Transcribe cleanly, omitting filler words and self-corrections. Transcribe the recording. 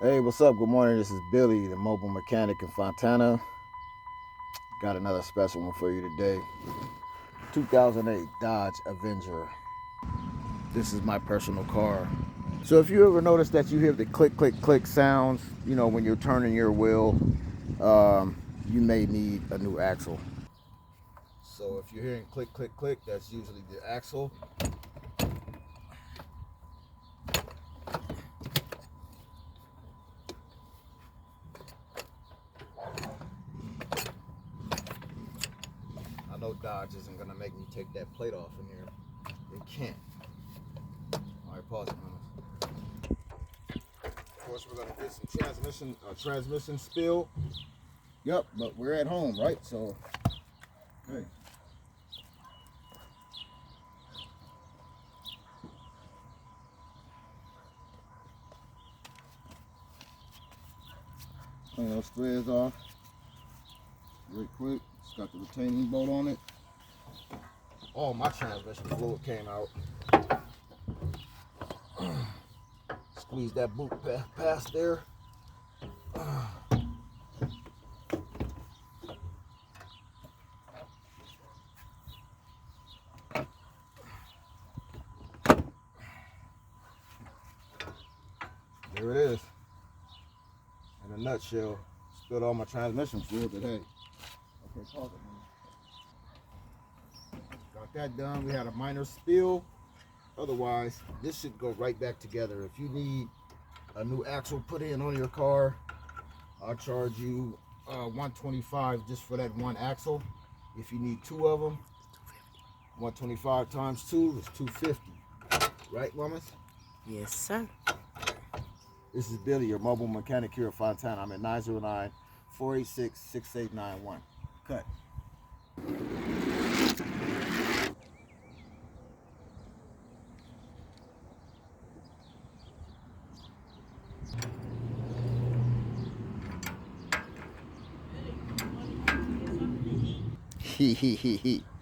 Hey, what's up? Good morning. This is Billy, the mobile mechanic in Fontana. Got another special one for you today. 2008 Dodge Avenger. This is my personal car. So if you ever notice that you hear the click, click, click sounds, when you're turning your wheel, you may need a new axle. So if you're hearing click, click, click, that's usually the axle. I know Dodge isn't gonna make me take that plate off in here. They can't. All right, pause it, mama. Of course, we're gonna get some transmission spill. Yep, but we're at home, right? So, hey. Clean those threads off real quick. It's got the retaining bolt on it. All my transmission fluid came out. Squeeze that boot past there. There it is. In a nutshell, spilled all my transmission fluid, but hey. Okay, pause it, man. Got that done. We had a minor spill. Otherwise, this should go right back together. If you need a new axle put in on your car, I'll charge you $125 just for that one axle. If you need two of them, 125 times 2 is $250. Right, mamas? Yes, sir. This is Billy, your mobile mechanic here at Fontana. I'm at 909-486-6891. Cut. He.